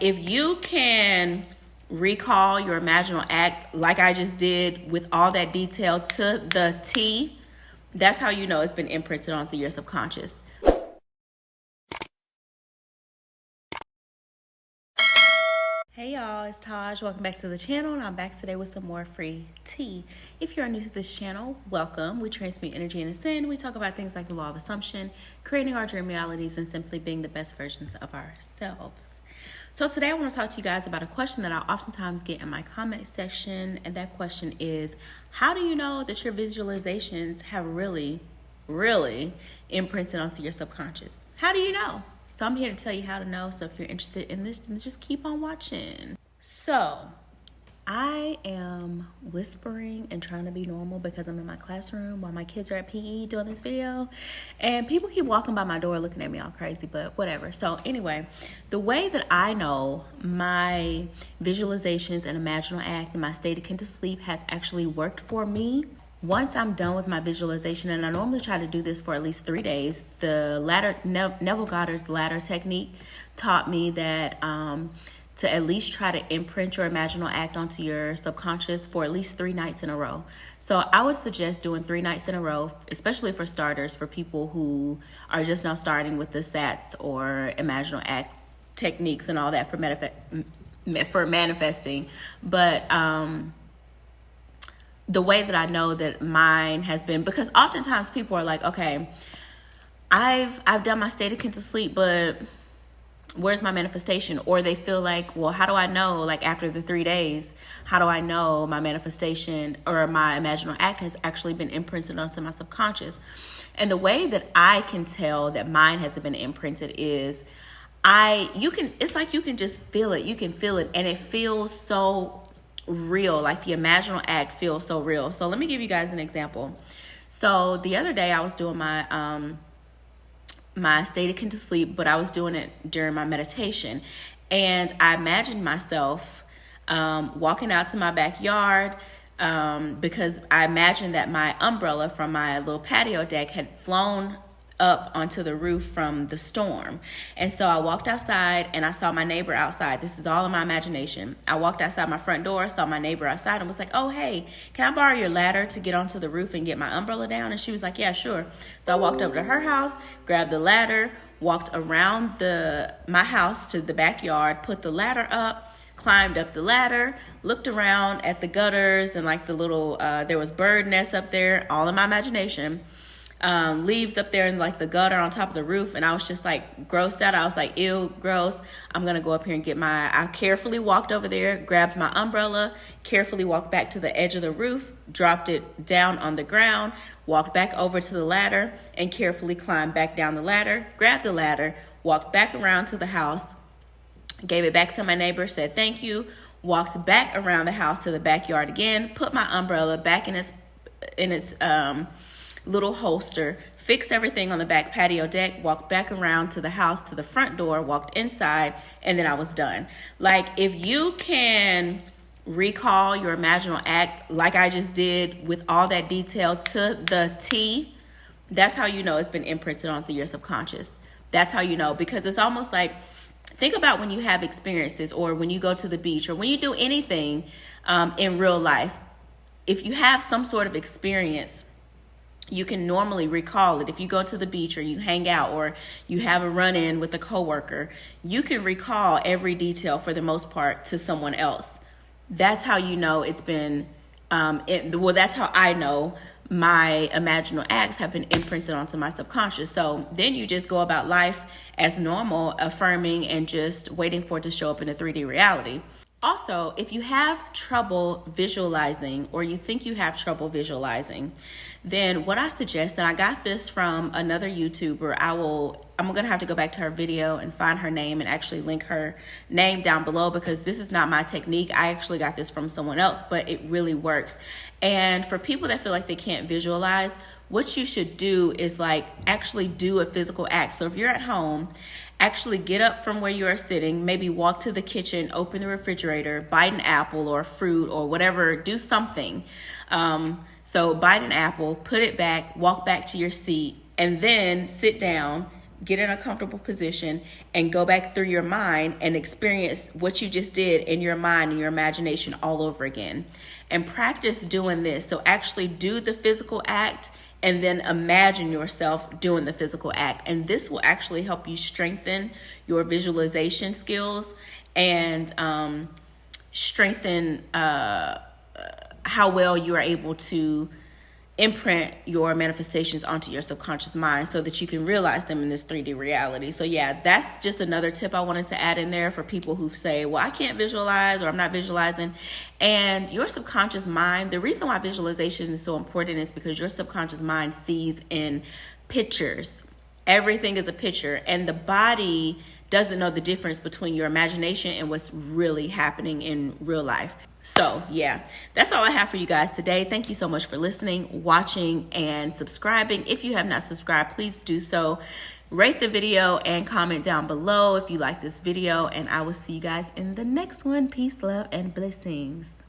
If you can recall your imaginal act like I just did with all that detail to the T, that's how you know it's been imprinted onto your subconscious. Hey y'all, it's Taaj. Welcome back to the channel, and I'm back today with some more free tea. If you're new to this channel, welcome. We transmute energy and ascend. We talk about things like the law of assumption, creating our dream realities, and simply being the best versions of ourselves. So today I want to talk to you guys about a question that I oftentimes get in my comment section, and that question is, how do you know that your visualizations have really imprinted onto your subconscious? How do you know? So I'm here to tell you how to know. So if you're interested in this, then just keep on watching. So I am whispering and trying to be normal because I'm in my classroom while my kids are at PE doing this video. And people keep walking by my door looking at me all crazy, but whatever. So anyway, the way that I know my visualizations and imaginal act and my state akin to sleep has actually worked for me, once I'm done with my visualization, and I normally try to do this for at least 3 days, the Neville Goddard's ladder technique taught me that to at least try to imprint your imaginal act onto your subconscious for at least 3 nights in a row. So I would suggest doing 3 nights in a row, especially for starters, for people who are just now starting with the SATs or imaginal act techniques and all that for manifesting. But the way that I know that mine has been, because oftentimes people are like, okay, I've done my state akin to sleep, but where's my manifestation? Or they feel like, well, how do I know, like after the 3 days, how do I know my manifestation or my imaginal act has actually been imprinted onto my subconscious? And the way that I can tell that mine has been imprinted is it's like you can just feel it. You can feel it, and it feels so real. Like the imaginal act feels so real. So let me give you guys an example. So the other day I was doing my my state akin to sleep, but I was doing it during my meditation, and I imagined myself walking out to my backyard because I imagined that my umbrella from my little patio deck had flown up onto the roof from the storm. And so I walked outside and I saw my neighbor outside. This is all in my imagination. I walked outside my front door, saw my neighbor outside, and was like, oh, hey, can I borrow your ladder to get onto the roof and get my umbrella down? And she was like, yeah, sure. So I walked over to her house, grabbed the ladder, walked around my house to the backyard, put the ladder up, climbed up the ladder, looked around at the gutters and like the little, there was bird nests up there, all in my imagination. Leaves up there in like the gutter on top of the roof, and I was just like grossed out. I was like, ew, gross. I'm gonna go up here and get I carefully walked over there, grabbed my umbrella, carefully walked back to the edge of the roof, dropped it down on the ground, walked back over to the ladder, and carefully climbed back down the ladder, grabbed the ladder, walked back around to the house, gave it back to my neighbor, said thank you, walked back around the house to the backyard again, put my umbrella back in its little holster, fixed everything on the back patio deck, walked back around to the house, to the front door, walked inside, and then I was done. Like, if you can recall your imaginal act like I just did with all that detail to the T, that's how you know it's been imprinted onto your subconscious. That's how you know, because it's almost like, think about when you have experiences, or when you go to the beach, or when you do anything in real life. If you have some sort of experience, you can normally recall it. If you go to the beach, or you hang out, or you have a run-in with a coworker, you can recall every detail for the most part to someone else. That's how you know it's been, that's how I know my imaginal acts have been imprinted onto my subconscious. So then you just go about life as normal, affirming and just waiting for it to show up in a 3D reality. Also, if you have trouble visualizing, or you think you have trouble visualizing, then what I suggest, and I got this from another YouTuber, I'm going to have to go back to her video and find her name and actually link her name down below, because this is not my technique. I actually got this from someone else, but it really works. And for people that feel like they can't visualize, what you should do is like actually do a physical act. So if you're at home, actually get up from where you are sitting, maybe walk to the kitchen, open the refrigerator, bite an apple or fruit or whatever, do something. So bite an apple, put it back, walk back to your seat, and then sit down get in a comfortable position, and go back through your mind and experience what you just did in your mind and your imagination all over again. And practice doing this. So actually do the physical act and then imagine yourself doing the physical act. And this will actually help you strengthen your visualization skills and strengthen how well you are able to imprint your manifestations onto your subconscious mind so that you can realize them in this 3D reality. So yeah, that's just another tip I wanted to add in there for people who say, well, I can't visualize, or I'm not visualizing. And your subconscious mind, the reason why visualization is so important is because your subconscious mind sees in pictures. Everything is a picture, and the body doesn't know the difference between your imagination and what's really happening in real life. So yeah, that's all I have for you guys today. Thank you so much for listening, watching, and subscribing. If you have not subscribed, please do so. Rate the video and comment down below if you like this video, and I will see you guys in the next one. Peace, love, and blessings.